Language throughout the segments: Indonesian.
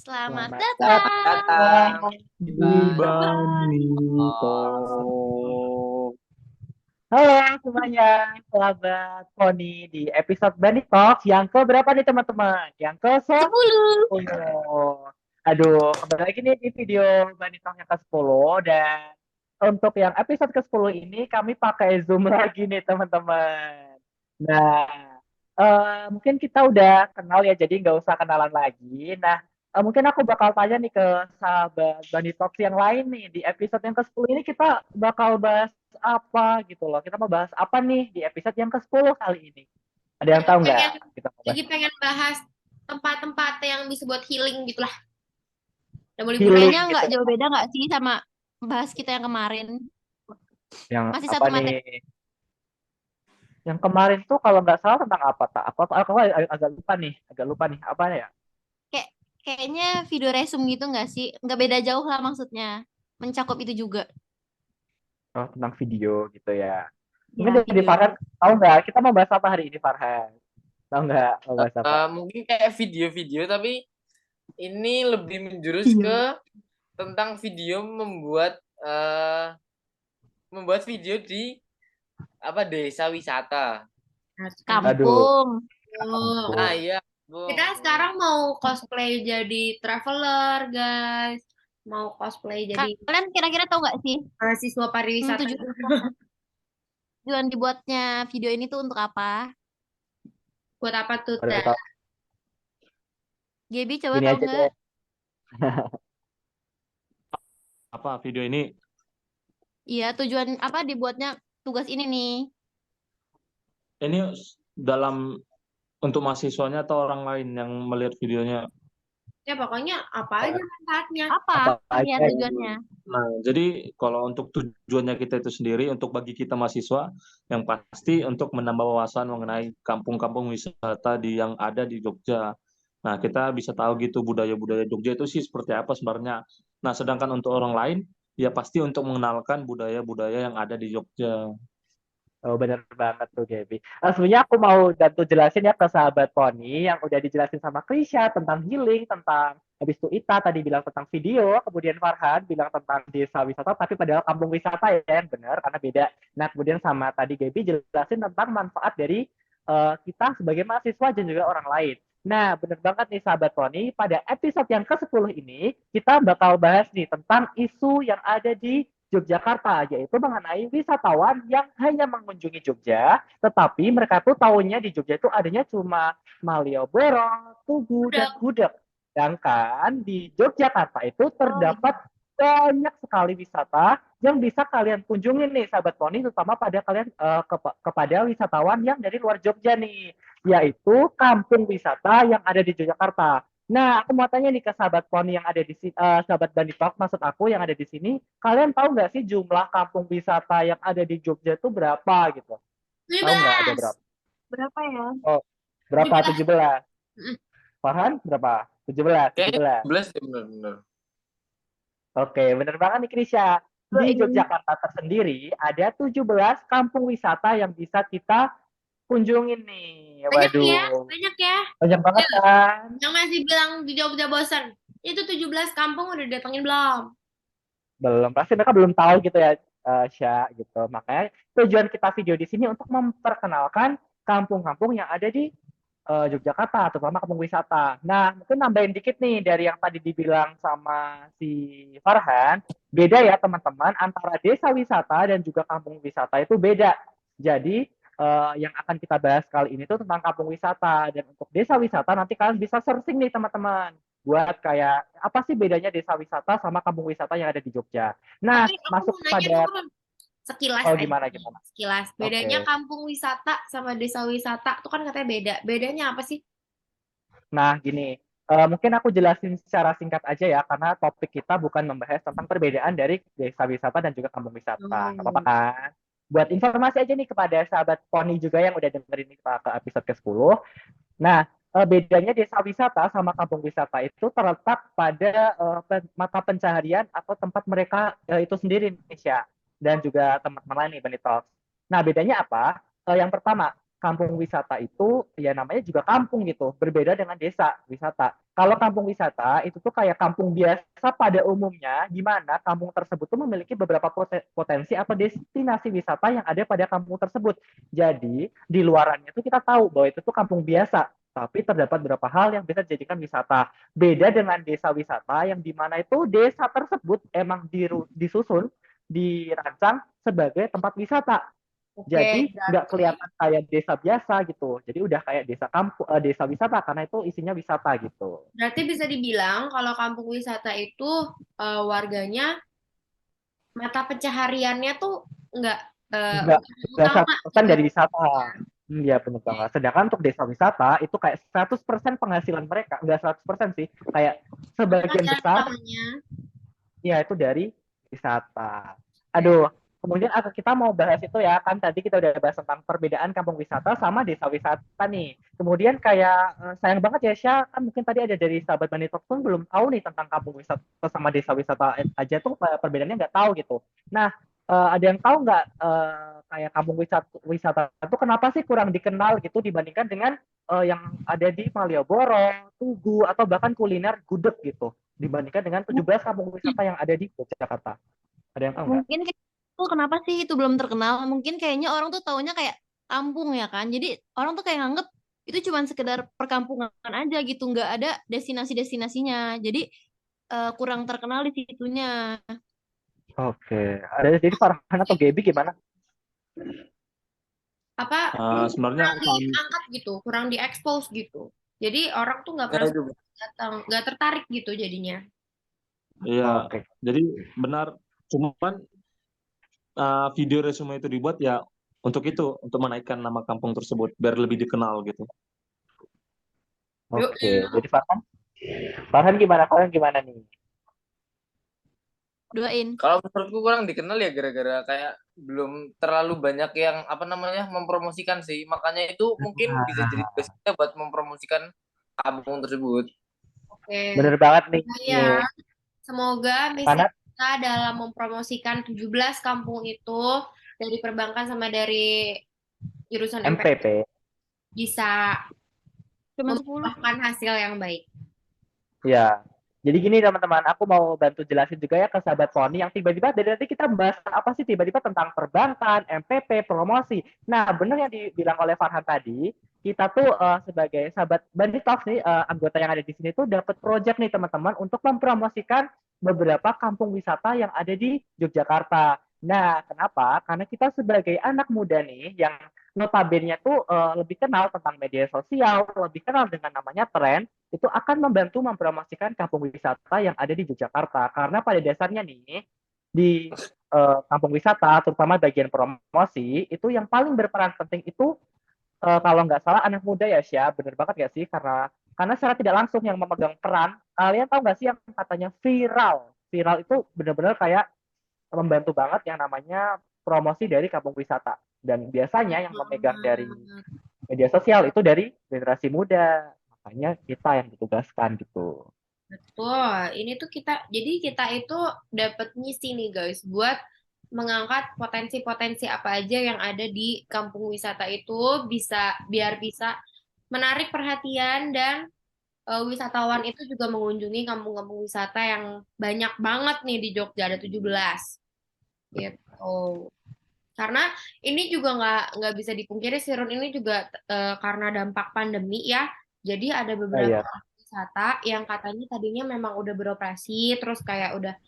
Selamat Selamat Selamat datang datang datang di di Bani. Bani Bangkok. Talk. Halo semuanya, sahabat Poni di episode Bani Talk yang ke berapa nih teman-teman? Yang ke 10. 10. Aduh, kembali lagi nih di video Bani Talk yang ke-10 dan untuk yang episode ke-10 ini kami pakai Zoom lagi nih teman-teman. Nah, mungkin kita udah kenal ya, jadi nggak usah kenalan lagi. Nah, mungkin aku bakal tanya nih ke sahabat Bani Talks yang lain nih. Di episode yang ke-10 ini kita bakal bahas apa gitu loh. Kita mau bahas apa nih di episode yang ke-10 kali ini? Ada yang Lagi tahu nggak pengen kita mau bahas lagi pengen bahas tempat-tempat yang bisa buat healing gitulah. Udah mau liburan. healing Kayaknya gitu nggak ya? jauh beda nggak sih sama bahas kita yang kemarin? Yang Masih apa satu nih? materi. Yang kemarin tuh kalau nggak salah tentang apa tak? Aku agak lupa nih, agak lupa nih. Apa ya? Kayak kayaknya video resume gitu nggak sih? Nggak beda jauh lah maksudnya. Mencakup itu juga. Oh, tentang video gitu ya. Mungkin Ya, dari video. Farhan tahu nggak? Kita mau bahas apa hari ini Farhan? Tahu nggak mau bahas apa? Mungkin kayak video-video tapi ini lebih menjurus Iya. ke tentang video membuat video di desa wisata. Aduh, Kampung. Oh. Nah, ampun. iya, Kita Bung. sekarang mau cosplay jadi traveler, guys. Mau cosplay jadi Kalian kira-kira tahu nggak sih mahasiswa pariwisata. tujuan tujuan dibuatnya video ini tuh untuk apa? Buat apa tuh, Udah Teh? tahu. Gaby coba Gini tahu aja nggak? deh. Apa video ini? Iya, tujuan apa dibuatnya tugas ini nih? Ini dalam untuk mahasiswanya atau orang lain yang melihat videonya? Ya pokoknya apa aja manfaatnya. Apa? Apa Iya, aja gitu. tujuannya. Nah, jadi kalau untuk tujuannya kita itu sendiri, untuk bagi kita mahasiswa, yang pasti untuk menambah wawasan mengenai kampung-kampung wisata yang ada di Jogja. Nah, kita bisa tahu gitu budaya-budaya Jogja itu sih seperti apa sebenarnya. Nah, sedangkan untuk orang lain, ya pasti untuk mengenalkan budaya-budaya yang ada di Jogja. Oh, bener banget tuh, Gaby. Sebenarnya aku mau bantu jelasin ya ke sahabat Poni yang udah dijelasin sama Krisya tentang healing, tentang habis itu Ita tadi bilang tentang video, kemudian Farhan bilang tentang desa wisata, tapi padahal kampung wisata ya, yang benar karena beda. Nah, kemudian sama tadi Gaby jelasin tentang manfaat dari kita sebagai mahasiswa dan juga orang lain. Nah, bener banget nih sahabat Poni, pada episode yang ke-10 ini kita bakal bahas nih tentang isu yang ada di Yogyakarta, yaitu mengenai wisatawan yang hanya mengunjungi Jogja, tetapi mereka tuh tahunya di Jogja itu adanya cuma Malioboro, Tugu, dan Udah. Gudeg. Sedangkan di Yogyakarta itu terdapat banyak sekali wisata yang bisa kalian kunjungi nih, sahabat Poni, terutama pada kalian kepada wisatawan yang dari luar Jogja nih, yaitu kampung wisata yang ada di Yogyakarta. Nah, aku mau tanya nih ke sahabat Poni yang ada di sini, sahabat Bani Talk, maksud aku yang ada di sini, kalian tahu nggak sih jumlah kampung wisata yang ada di Jogja itu berapa gitu? Tahu nggak ada 17. berapa? Berapa ya? Oh, berapa? 17. 17. Mm. Farhan berapa? 17, Kayaknya 17. 11 deh, bener-bener. Oke, bener banget nih Krisya. Gue Di ingin Yogyakarta tersendiri ada 17 kampung wisata yang bisa kita kunjungin nih. Banyak ya, Waduh, banyak ya. banyak banget Ya, kan? yang masih bilang di Jogja bosan. Itu 17 kampung udah datengin belum? Belum, pasti mereka belum tahu gitu ya, Sya, gitu. Makanya tujuan kita video di sini untuk memperkenalkan kampung-kampung yang ada di Yogyakarta, terutama kampung wisata. Nah, mungkin nambahin dikit nih dari yang tadi dibilang sama si Farhan, beda ya teman-teman, antara desa wisata dan juga kampung wisata itu beda. Jadi, yang akan kita bahas kali ini tuh tentang kampung wisata. Dan untuk desa wisata nanti kalian bisa searching nih teman-teman buat kayak apa sih bedanya desa wisata sama kampung wisata yang ada di Jogja. Nah, Tapi aku masuk mau nanya pada dong, Ron. Sekilas oh aja. gimana gimana. Sekilas. Bedanya Oke. kampung wisata sama desa wisata tuh kan katanya beda. Bedanya apa sih? Nah, gini, mungkin aku jelasin secara singkat aja ya, karena topik kita bukan membahas tentang perbedaan dari desa wisata dan juga kampung wisata. Nggak apa-apa Hmm. kan? Buat informasi aja nih kepada sahabat Poni juga yang udah dengerin kita ke episode ke-10. Nah, bedanya desa wisata sama kampung wisata itu terletak pada mata pencaharian atau tempat mereka itu sendiri, Indonesia. Dan juga teman-teman lain nih, Bani Talks. Nah, bedanya apa? Yang pertama, kampung wisata itu ya namanya juga kampung gitu, berbeda dengan desa wisata. Kalau kampung wisata itu tuh kayak kampung biasa pada umumnya, di mana kampung tersebut tuh memiliki beberapa potensi atau destinasi wisata yang ada pada kampung tersebut. Jadi di luarannya tuh kita tahu bahwa itu tuh kampung biasa, tapi terdapat beberapa hal yang bisa dijadikan wisata. Beda dengan desa wisata yang di mana itu desa tersebut emang disusun, dirancang sebagai tempat wisata. Oke, Jadi nggak berarti kelihatan kayak desa biasa gitu. Jadi udah kayak desa wisata karena itu isinya wisata gitu. berarti bisa dibilang kalau kampung wisata itu warganya mata pencahariannya tuh nggak Nggak bukan nggak utama 100% gitu. dari wisata. Iya benar banget. Sedangkan untuk desa wisata itu kayak 100% penghasilan mereka. Nggak 100% sih. Kayak sebagian Penghasilan besar utamanya. ya itu dari wisata. Aduh, kemudian kita mau bahas itu ya, kan tadi kita udah bahas tentang perbedaan kampung wisata sama desa wisata nih. Kemudian kayak sayang banget ya Syah, kan mungkin tadi ada dari sahabat Manitok pun belum tahu nih tentang kampung wisata sama desa wisata aja tuh perbedaannya nggak tahu gitu. Nah, ada yang tahu nggak kayak kampung wisata itu kenapa sih kurang dikenal gitu dibandingkan dengan yang ada di Malioboro, Tugu, atau bahkan kuliner gudeg gitu dibandingkan dengan 17 kampung wisata yang ada di Yogyakarta. Ada yang tahu nggak? Mungkin kenapa sih itu belum terkenal? Mungkin kayaknya orang tuh taunya kayak kampung ya kan. Jadi orang tuh kayak nganggep itu cuma sekedar perkampungan aja gitu, nggak ada destinasi-destinasinya. Jadi kurang terkenal di situnya. Oke, ada jadi Farhan atau Gaby gimana? Apa Sebenarnya kurang diangkat gitu, kurang diekspos gitu. Jadi orang tuh nggak Nah, pernah itu. datang, nggak tertarik gitu jadinya. iya, Oke, jadi benar. Cuman video resume itu dibuat ya untuk itu, untuk menaikkan nama kampung tersebut biar lebih dikenal gitu. Yuk, oke. Jadi Farhan gimana? Kalian gimana nih? Doain. Kalau menurutku kurang dikenal ya gara-gara kayak belum terlalu banyak yang apa namanya mempromosikan sih. Makanya itu mungkin bisa jadi Nah, basisnya buat mempromosikan kampung tersebut. oke. bener banget nih. Nah, ya, semoga misi Karena kita dalam mempromosikan 17 kampung itu dari perbankan sama dari jurusan MPK MPP, bisa Cuma 10. membuahkan hasil yang baik. ya. Jadi gini teman-teman, aku mau bantu jelasin juga ya ke sahabat Poni yang tiba-tiba dari tadi kita bahas apa sih tiba-tiba tentang perbankan, MPP, promosi. Nah, benar yang dibilang oleh Farhan tadi, kita tuh sebagai sahabat Bandit Talks nih, anggota yang ada di sini tuh dapat project nih teman-teman untuk mempromosikan beberapa kampung wisata yang ada di Yogyakarta. Nah, kenapa? Karena kita sebagai anak muda nih yang notabene tuh lebih kenal tentang media sosial, lebih kenal dengan namanya tren, itu akan membantu mempromosikan kampung wisata yang ada di Yogyakarta. Karena pada dasarnya nih, di kampung wisata, terutama bagian promosi, itu yang paling berperan penting itu, kalau nggak salah anak muda ya, Syah, bener banget nggak sih? Karena secara tidak langsung yang memegang peran, kalian tahu nggak sih yang katanya viral? Viral itu benar-benar kayak membantu banget yang namanya promosi dari kampung wisata. Dan biasanya yang memegang dari media sosial itu dari generasi muda. Makanya kita yang ditugaskan gitu. Betul, ini tuh jadi kita itu dapat misi nih guys, buat mengangkat potensi-potensi apa aja yang ada di kampung wisata itu biar bisa menarik perhatian dan wisatawan itu juga mengunjungi kampung-kampung wisata yang banyak banget nih di Jogja, ada 17 gitu. Karena ini juga nggak bisa dipungkiri Sirun ini juga karena dampak pandemi ya. Jadi ada Nah, beberapa ya, wisata yang katanya tadinya memang udah beroperasi, terus kayak udah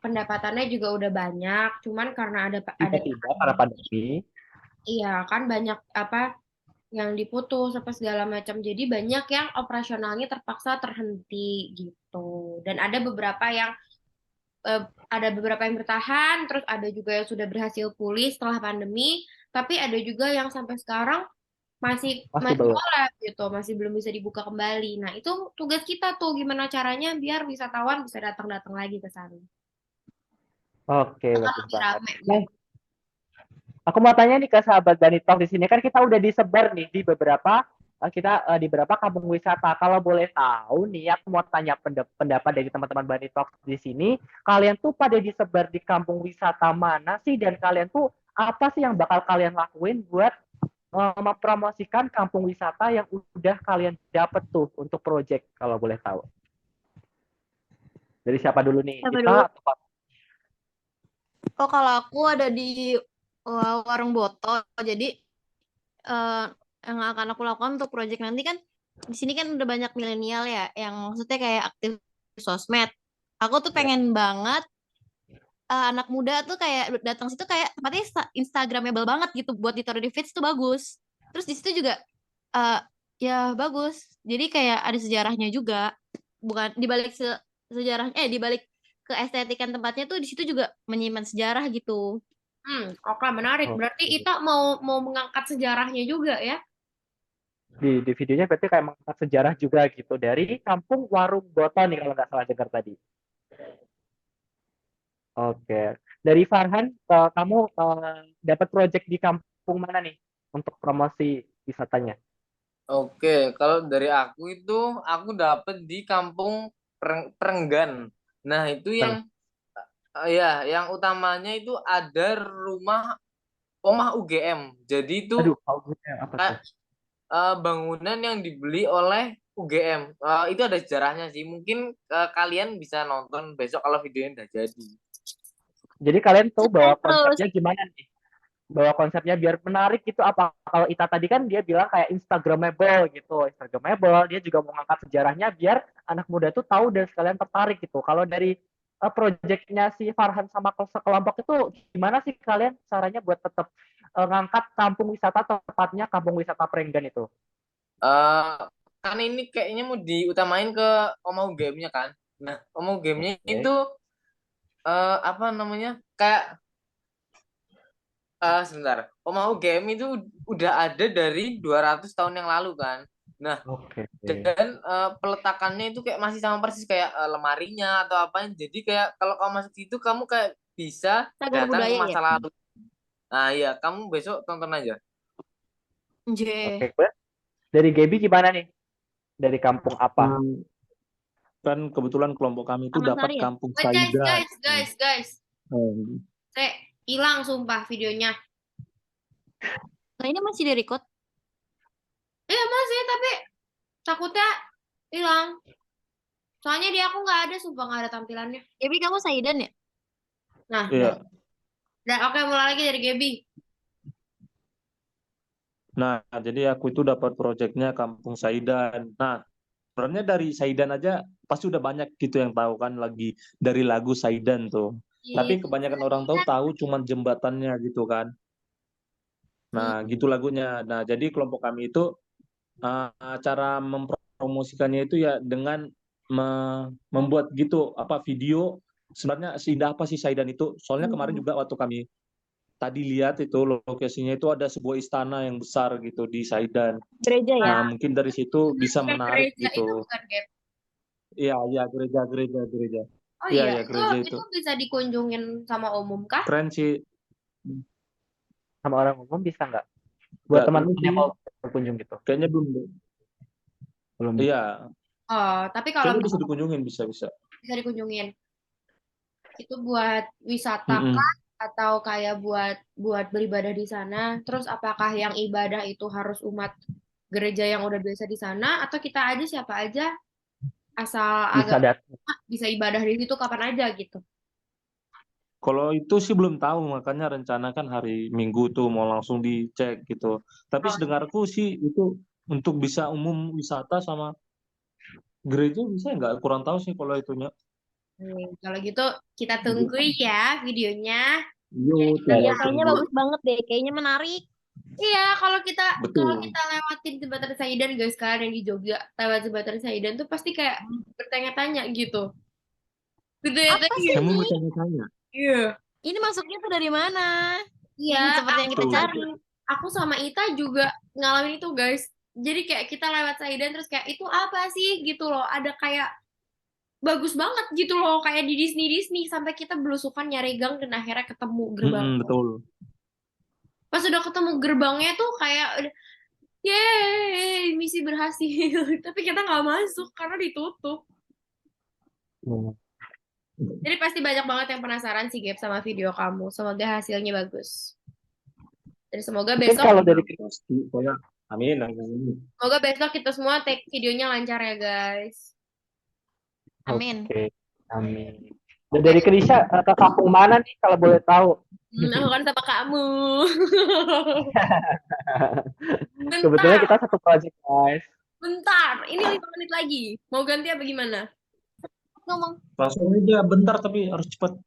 pendapatannya juga udah banyak. Cuman karena ada tiba-tiba karena pandemi. iya kan banyak apa yang diputus apa segala macam. Jadi banyak yang operasionalnya terpaksa terhenti gitu. Dan ada beberapa yang bertahan, terus ada juga yang sudah berhasil pulih setelah pandemi, tapi ada juga yang sampai sekarang masih Masih masih belum. collab gitu, masih belum bisa dibuka kembali. Nah, itu tugas kita tuh gimana caranya biar wisatawan bisa datang-datang lagi ke sana. Oke, Akan bagus lebih banget. rame Nah, gitu. aku mau tanya nih ke sahabat Bani Talk di sini kan kita udah disebar nih di beberapa di beberapa kampung wisata. Kalau boleh tahu nih, aku mau tanya pendapat dari teman-teman Bani Talk di sini. Kalian tuh pada disebar di kampung wisata mana sih? Dan kalian tuh apa sih yang bakal kalian lakuin buat mempromosikan kampung wisata yang udah kalian dapet tuh untuk project kalau boleh tahu. Dari siapa dulu nih? Siapa Ita dulu? atau Pak? Oh, kalau aku ada di warung Boto. Jadi eh, yang akan aku lakukan untuk project nanti kan di sini kan udah banyak milenial ya, yang maksudnya kayak aktif di sosmed. Aku tuh Ya. pengen banget anak muda tuh kayak datang situ kayak tempatnya Instagramable banget gitu buat ditaruh di feeds tuh bagus. Terus di situ juga eh, ya bagus. Jadi kayak ada sejarahnya juga. Bukan dibalik sejarah dibalik keestetikan tempatnya tuh di situ juga menyimpan sejarah gitu. Oke, menarik. Oh, Berarti Ita mau mengangkat sejarahnya juga ya? di videonya berarti kayak mengangkat sejarah juga gitu dari kampung Warung Boto nih kalau nggak salah dengar tadi. Oke. Dari Farhan, kamu dapat project di kampung mana nih untuk promosi wisatanya? Oke, kalau dari aku itu aku dapet di kampung Prenggan. Nah, itu Pern- yang ya, yang utamanya itu ada rumah Omah UGM. Jadi itu Aduh, apa tuh? kayak bangunan yang dibeli oleh UGM. Itu ada sejarahnya sih. Mungkin kalian bisa nonton besok kalau videonya udah jadi. Jadi kalian tahu bahwa Terus konsepnya gimana nih? Bahwa konsepnya biar menarik itu apa? Kalau Ita tadi kan dia bilang kayak Instagramable gitu. Instagramable, dia juga mau ngangkat sejarahnya biar anak muda tuh tahu dan sekalian tertarik gitu. Kalau dari projectnya si Farhan sama sekelompok itu gimana sih kalian caranya buat tetap ngangkat kampung wisata, tepatnya kampung wisata Prenggan itu? eh kan ini kayaknya mau diutamain ke Omah UGM-nya kan. Nah, Omah UGM-nya itu Oke. apa namanya? Kayak sebentar. Omah UGM itu udah ada dari 200 tahun yang lalu kan. Nah, Oke. dan peletakannya itu kayak masih sama persis kayak lemarinya atau apa. Jadi kayak kalau kamu masuk situ kamu kayak bisa cagar datang ke budaya ya. masa lalu. Nah, iya, kamu besok tonton aja. J. Oke. Dari Gaby gimana nih? Dari kampung apa? Hmm, kan kebetulan kelompok kami itu Taman dapat Sari ya? kampung Wait, guys, Saidan. guys, guys, guys. Hmm. Saya hilang sumpah videonya. Nah, ini masih di record. Iya masih, tapi takutnya hilang. Soalnya di aku nggak ada, sumpah nggak ada tampilannya. Tapi kamu Saidan ya? Nah, Iya. dan oke, mulai lagi dari Gaby. Nah, jadi aku itu dapat proyeknya Kampung Saidan. Nah, sebenarnya dari Saidan aja pasti udah banyak gitu yang tahu kan lagi dari lagu Saidan tuh. Tapi kebanyakan orang tahu cuman jembatannya gitu kan. Nah, gitu lagunya. Nah, jadi kelompok kami itu cara mempromosikannya itu ya dengan membuat gitu apa video. Sebenarnya seindah apa sih Saidan itu? Soalnya kemarin juga waktu kami tadi lihat itu lokasinya itu ada sebuah istana yang besar gitu di Saidan. Gereja ya? Nah, mungkin dari situ bisa Yang menarik gereja itu gitu. bukan Gap. Iya, iya, gereja. Oh Iya, iya, iya, itu gereja itu itu. bisa dikunjungin sama umum kah? Keren sih. Sama orang umum bisa nggak? Buat Nggak tahu teman-teman sih. yang mau berkunjung gitu. Kayaknya belum. Belum bisa. Iya, Oh, tapi kalau kayaknya bisa dikunjungin, bisa. bisa dikunjungin, itu buat wisata Mm-mm. kah? Atau kayak buat beribadah di sana? Terus apakah yang ibadah itu harus umat gereja yang udah biasa di sana? Atau kita aja siapa aja asal Bisa agak datang. bisa ibadah di situ kapan aja gitu? Kalau itu sih belum tahu, makanya rencana kan hari Minggu tuh mau langsung dicek gitu. Tapi Oh, sedengarku sih itu untuk bisa umum wisata sama gereja bisa nggak? Kurang tahu sih kalau itunya. kalau gitu kita tunggu ya videonya. Yo, Iya, tinggal kayaknya tunggu. bagus banget deh. Kayaknya menarik. Iya, kalau Betul. kita lewatin jembatan Saidan guys, kalian yang di Jogja lewat jembatan Saidan tuh pasti kayak bertanya-tanya gitu. Bertanya-tanya Apa sih gitu. Kamu ini? bertanya-tanya. Iya. Ini masuknya tuh dari mana? Iya, Seperti yang kita Tuh. cari. aku sama Ita juga ngalamin itu guys. Jadi kayak kita lewat Saidan terus kayak itu apa sih gitu loh. Ada kayak bagus banget gitu loh kayak di Disney Disney sampai kita belusukan nyari gang dan akhirnya ketemu gerbang. Betul. Pas udah ketemu gerbangnya tuh kayak udah, yeay misi berhasil. Tapi kita nggak masuk karena ditutup. Jadi pasti banyak banget yang penasaran sih Gap sama video kamu. Semoga hasilnya bagus. Dan semoga Mungkin besok kalau dari Pasti, pokoknya amin, amin. semoga besok kita semua take videonya lancar ya guys. Amin. Oke, amin. Dan dari Krisya ke kampung mana nih kalau boleh tahu? Aku kan sama kamu. Kebetulan Bentar, kita satu project, guys. bentar. Ini 5 menit lagi. Mau ganti apa gimana? Ngomong. Langsung aja, bentar tapi harus cepat.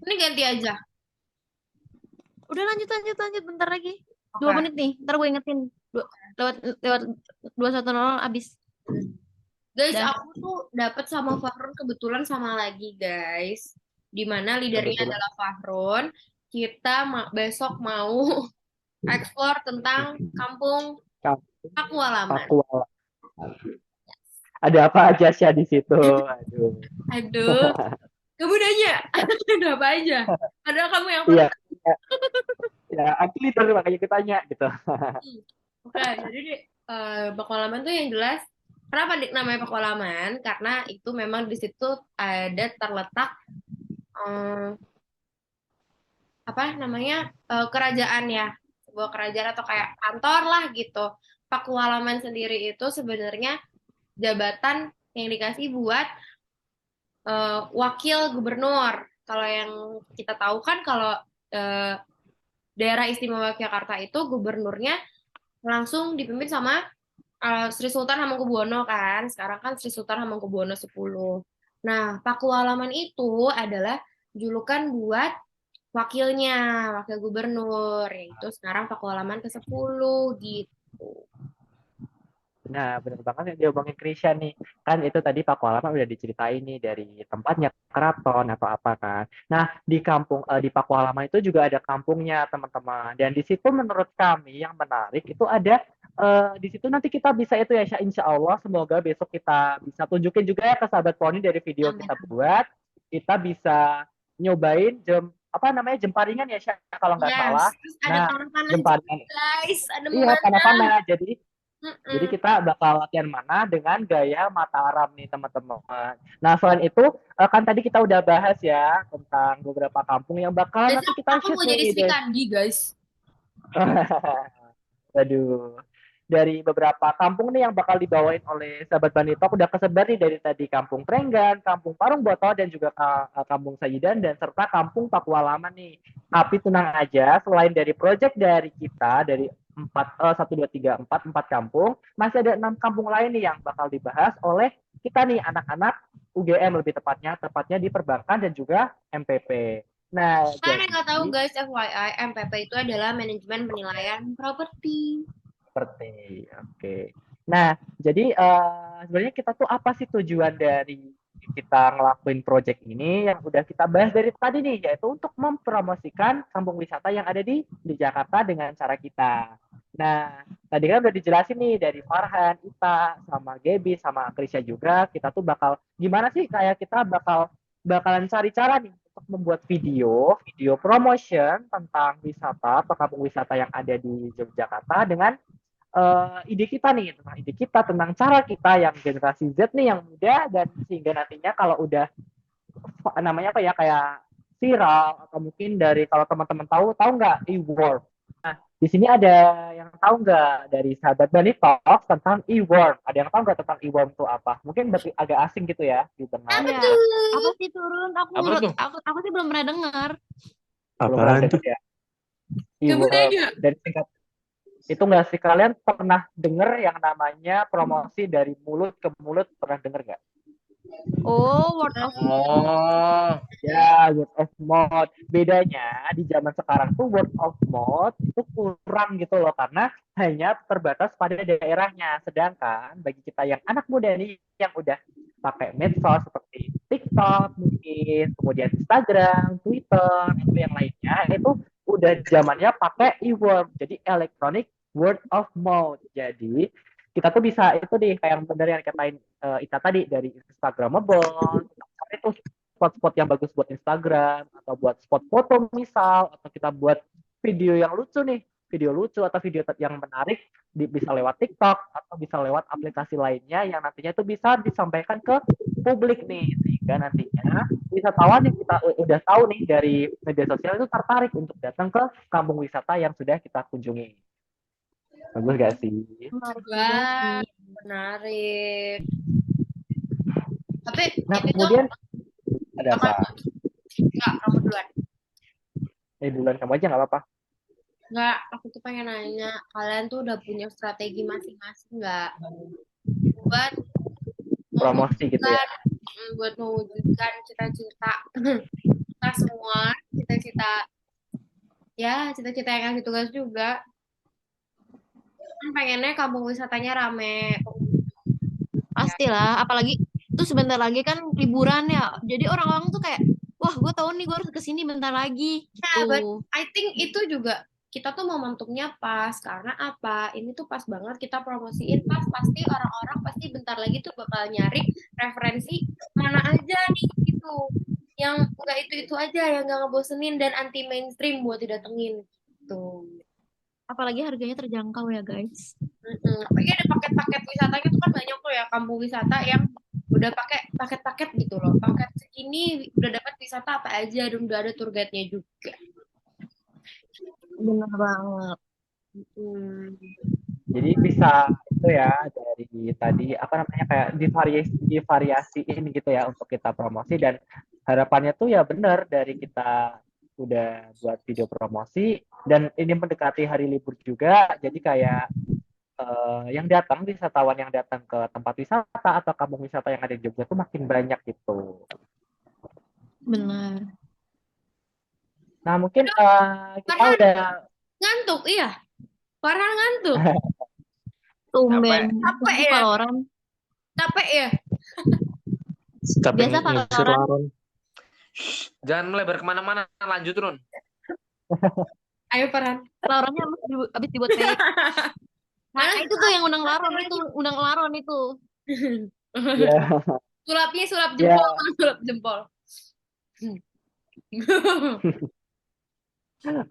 Ini ganti aja. Udah lanjut bentar lagi. Oke. 2 menit nih. Ntar gue ingetin. Lewat 210 abis. Guys, Dah. aku tuh dapat sama Fahrun kebetulan sama lagi guys. Dimana leadernya Kebetulan. adalah Fahrun. Kita besok mau explore tentang kampung Pakualaman. Pakualaman. Ada apa aja sih di situ? Aduh. Aduh, kamu nanya, ada apa aja? Padahal kamu yang Iya. pernah. Ya, aku leader makanya kita tanya gitu. Oke, jadi Pakualaman tuh yang jelas. Kenapa namanya Pakualaman? Karena itu memang di situ ada terletak apa namanya kerajaan ya, sebuah kerajaan atau kayak kantor lah gitu. Pakualaman sendiri itu sebenarnya jabatan yang dikasih buat wakil gubernur. Kalau yang kita tahu kan kalau daerah istimewa Yogyakarta itu gubernurnya langsung dipimpin sama Sri Sultan Hamengkubuwono kan. Sekarang kan Sri Sultan Hamengkubuwono 10. Nah, Pakualaman itu adalah julukan buat wakilnya, wakil gubernur, yaitu sekarang Pakualaman ke-10 gitu. Nah, benar banget yang diomongin Krisya nih. Kan itu tadi Pakualaman udah diceritain nih dari tempatnya keraton atau apa kan. Nah, di di Pakualaman itu juga ada kampungnya, teman-teman. Dan di situ menurut kami yang menarik itu ada di situ nanti kita bisa itu ya, insya Allah semoga besok kita bisa tunjukin juga ya ke sahabat Poni dari video Amin. kita buat. Kita bisa nyobain apa namanya jemparingan ya Syah, kalau nggak salah. Terus ada Nah, panah-panah jemparingan. juga, guys. Ada Iya, memanah. panah-panah. Jadi Mm-mm. kita bakal latihan mana dengan gaya Mataram nih teman-teman. Nah selain itu kan tadi kita udah bahas ya tentang beberapa kampung yang bakal nanti Besok kita aku shoot mau jadi nih. Sri Kandi, guys. Aduh. Dari beberapa kampung nih yang bakal dibawain oleh sahabat Bani Talk udah kesebar nih dari tadi Kampung Prenggan, Kampung Parung Botol dan juga Kampung Sajidan dan serta Kampung Pakualaman nih. Tapi tenang aja, selain dari project dari kita dari 4 kampung, masih ada 6 kampung lain nih yang bakal dibahas oleh kita nih anak-anak UGM lebih tepatnya di perbankan dan juga MPP. Nah, Kalian yang nggak tahu jadi guys, FYI, MPP itu adalah manajemen penilaian properti. seperti oke. Nah, jadi sebenarnya kita tuh apa sih tujuan dari kita ngelakuin project ini yang udah kita bahas dari tadi nih, yaitu untuk mempromosikan kampung wisata yang ada di Jakarta dengan cara kita. Nah, tadi kan udah dijelasin nih dari Farhan, Ita, sama Gaby, sama Krisya juga, kita tuh bakal gimana sih kayak kita bakalan cari cara nih untuk membuat video promotion tentang wisata atau kampung wisata yang ada di Yogyakarta dengan ide kita nih tentang cara kita yang generasi Z nih yang muda dan sehingga nantinya kalau udah namanya apa ya kayak viral atau mungkin dari kalau teman-teman tahu nggak e-worm. Nah di sini ada yang tahu nggak dari sahabat Bani Talk tentang e-worm? Ada yang tahu nggak tentang e-worm itu apa? Mungkin agak asing gitu ya di dengar. Apa Iya. tuh? Apa sih turun? Apa tuh? Aku sih belum pernah dengar. Belum pernah Apaan tuh? dengar ya. Kamu E-worm. nanya. Dan singkat itu nggak sih kalian pernah dengar yang namanya promosi dari mulut ke mulut, pernah dengar nggak? Oh, word of Oh, Ya, word of mouth. Bedanya di zaman sekarang tuh word of mouth itu kurang gitu loh karena hanya terbatas pada daerahnya. Sedangkan bagi kita yang anak muda nih yang udah pakai medsos seperti TikTok mungkin, kemudian Instagram, Twitter, atau yang lainnya itu udah zamannya pakai e-word, jadi electronic word of mouth. Jadi kita tuh bisa itu nih kayak yang bener yang katain Ita tadi dari Instagramable, itu spot-spot yang bagus buat Instagram atau buat spot foto misal atau kita buat video yang lucu nih video lucu atau video yang menarik bisa lewat TikTok atau bisa lewat aplikasi lainnya yang nantinya itu bisa disampaikan ke publik nih, sehingga nantinya wisatawan yang kita udah tahu nih dari media sosial itu tertarik untuk datang ke kampung wisata yang sudah kita kunjungi. Bagus gak sih? Menarik juga Wah, sih. menarik. Tapi Nah, ini tuh kemudian ada apa? apa? Enggak, kamu duluan. Duluan kamu aja nggak apa-apa. Enggak, aku tuh pengen nanya, kalian tuh udah punya strategi masing-masing nggak buat Promosi gitu ya. buat mewujudkan cita-cita kita semua, cita-cita yang ngasih tugas juga. Kan pengennya kampung wisatanya rame. Pastilah, apalagi itu sebentar lagi kan liburan ya. Jadi orang-orang tuh kayak, wah gue tahu nih gue harus kesini bentar lagi Nah, but gitu. I think itu juga kita tuh momentumnya pas karena apa? Ini tuh pas banget kita promosiin pas pasti orang-orang pasti bentar lagi tuh bakal nyari referensi mana aja nih gitu. Yang enggak itu aja yang enggak ngebosenin dan anti mainstream buat didatengin gitu. Apalagi harganya terjangkau ya guys. Apalagi ada paket-paket wisatanya tuh kan banyak tuh ya kampung wisata yang udah pakai paket-paket gitu loh. Paket segini udah dapat wisata apa aja dan udah ada tour guide-nya juga. Bener banget. Jadi bisa itu ya dari tadi apa namanya kayak divariasiin gitu ya untuk kita promosi, dan harapannya tuh ya bener dari kita udah buat video promosi dan ini mendekati hari libur juga, jadi kayak yang datang wisatawan yang datang ke tempat wisata atau kampung wisata yang ada di Jogja tuh makin banyak gitu. Benar. Nah mungkin kita Farhan udah ngantuk, iya. Farhan ngantuk. Tumben. Capek Itu ya? Valorant. Capek ya? Capek Biasa ngusir Valorant. laron. Jangan melebar kemana-mana, lanjut Run. Ayo Farhan. Valorantnya habis dibuat fake. Nah, Mana itu tuh yang undang laron itu. ya sulapnya sulap ya jempol, mana sulap jempol.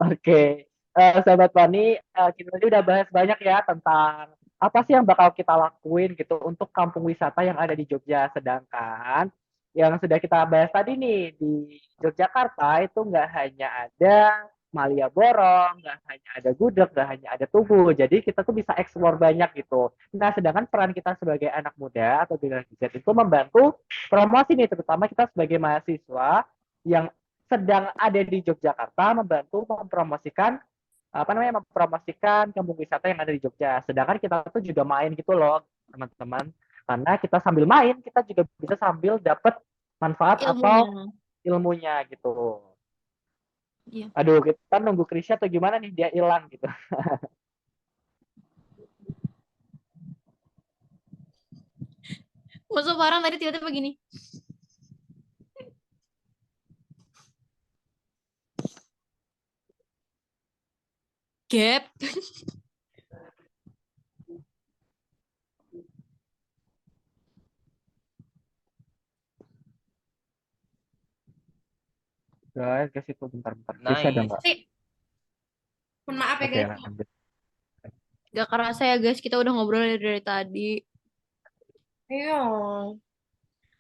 Oke, sahabat Fani, kita tadi udah bahas banyak ya tentang apa sih yang bakal kita lakuin gitu untuk kampung wisata yang ada di Jogja. Sedangkan yang sudah kita bahas tadi nih di Yogyakarta itu nggak hanya ada Malioboro, nggak hanya ada Gudeg, nggak hanya ada Tugu. Jadi kita tuh bisa explore banyak gitu. Nah, sedangkan peran kita sebagai anak muda atau generasi Z itu membantu promosi nih, terutama kita sebagai mahasiswa yang sedang ada di Yogyakarta membantu mempromosikan kampung wisata yang ada di Jogja. Sedangkan kita tuh juga main gitu loh, teman-teman. Karena kita sambil main, kita juga bisa sambil dapat manfaat atau ilmunya gitu. Iya. Aduh, kita nunggu Krisya atau gimana nih, dia hilang gitu. Masuk Farhan tadi tiba-tiba begini. Gap. Guys, itu bentar-bentar. Krisya ada nggak? Mohon maaf ya Oke, guys. lanjut. Gak kerasa ya guys, kita udah ngobrol dari tadi. Iya.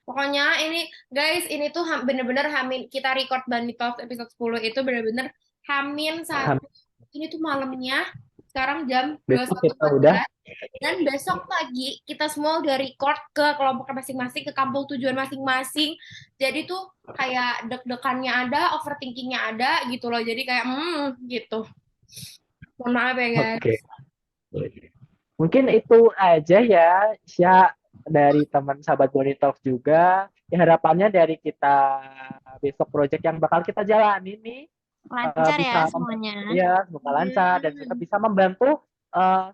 Pokoknya ini guys, ini tuh bener-bener Hamin, kita record Bunny Talks episode 10 itu bener-bener Hamin satu. Ini tuh malamnya, sekarang jam Besok kita udah 21.14. Dan besok pagi kita semua udah record ke kelompok masing-masing, ke kampung tujuan masing-masing. Jadi tuh kayak deg-degannya ada, overthinkingnya ada gitu loh. Jadi kayak gitu. Mohon maaf ya guys. Oke. Mungkin itu aja ya, Sya, dari teman sahabat Bonnie Talks juga. Ya, harapannya dari kita besok project yang bakal kita jalani nih Lancar bisa ya semuanya. ya semoga lancar dan juga bisa membantu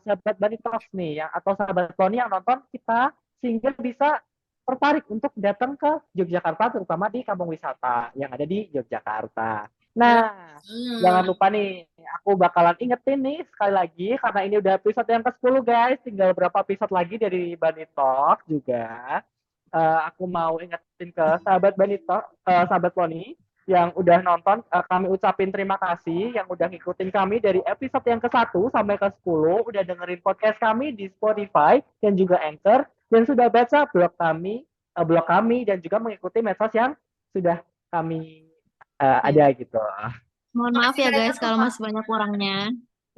sahabat Bonnie Talks nih yang atau sahabat Bonnie yang nonton kita sehingga bisa tertarik untuk datang ke Yogyakarta, terutama di kampung wisata yang ada di Yogyakarta. Nah, jangan lupa nih, aku bakalan ingetin nih sekali lagi, karena ini udah episode yang ke-10 guys, tinggal berapa episode lagi dari Bunny Talk juga. Aku mau ingetin ke sahabat Bunny Talk, sahabat Pony, yang udah nonton. Kami ucapin terima kasih yang udah ngikutin kami dari episode yang ke-1 sampai ke-10, udah dengerin podcast kami di Spotify dan juga Anchor, dan sudah baca blog kami dan juga mengikuti medsos yang sudah kami ada gitu. Mohon maaf Makasih ya banyak guys kalau Pak, masih banyak kurangnya.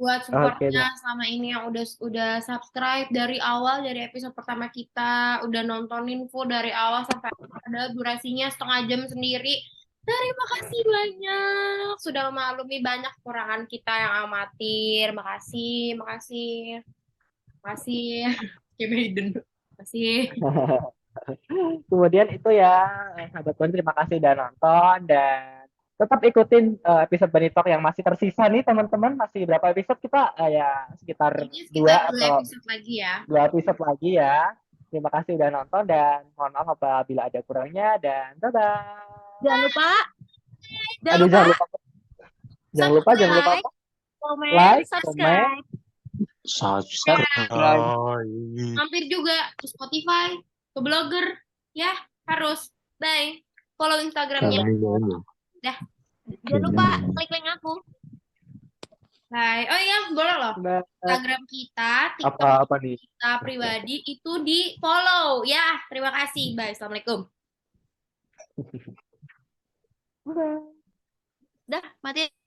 buat Oke, supportnya selama ini yang udah subscribe dari awal, dari episode pertama kita, udah nontonin full dari awal sampai ada durasinya setengah jam sendiri. Terima kasih banyak sudah memaklumi banyak kekurangan kita yang amatir. Makasih, makasih, makasih. Kim Hayden. Makasih. kemudian itu ya, sahabat Pon, terima kasih udah nonton dan tetap ikutin episode Bunny Talk yang masih tersisa nih teman-teman. Masih berapa episode kita? Ya sekitar Ini sekitar 2 atau episode lagi ya. 2 episode lagi ya. Terima kasih udah nonton dan mohon maaf apabila ada kurangnya dan dadah. Jangan lupa, Aduh, jangan lupa, jangan lupa subscribe, apa? komen, Like, comment, subscribe. Subscribe. Mampir juga ke Spotify, ke Blogger, ya harus. Bye. Follow Instagramnya. Dah. Jangan lupa klik link aku. Bye. Oh iya, boleh loh. Bye. Instagram kita, TikTok Apa nih? kita pribadi itu di follow ya. Terima kasih. Bye. Assalamualaikum. Bye. Dah, mati.